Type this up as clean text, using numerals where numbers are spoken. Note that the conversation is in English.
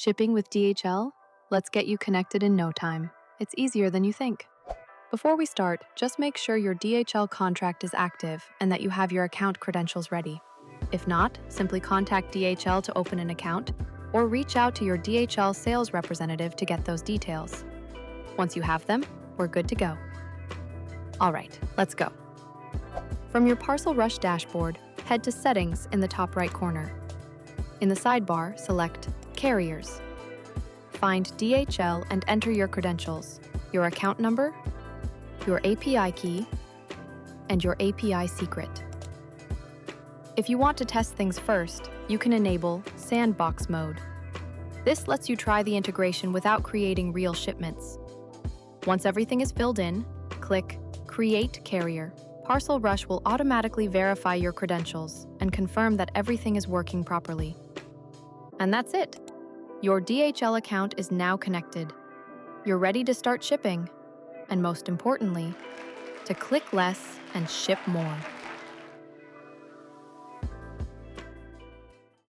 Shipping with DHL? Let's get you connected in no time. It's easier than you think. Before we start, just make sure your DHL contract is active and that you have your account credentials ready. If not, simply contact DHL to open an account or reach out to your DHL sales representative to get those details. Once you have them, we're good to go. All right, let's go. From your ParcelRush dashboard, head to Settings in the top right corner. In the sidebar, select Carriers. Find DHL and enter your credentials, your account number, your API key, and your API secret. If you want to test things first, you can enable Sandbox mode. This lets you try the integration without creating real shipments. Once everything is filled in, click Create Carrier. ParcelRush will automatically verify your credentials and confirm that everything is working properly. And that's it. Your DHL account is now connected. You're ready to start shipping, and most importantly, to click less and ship more.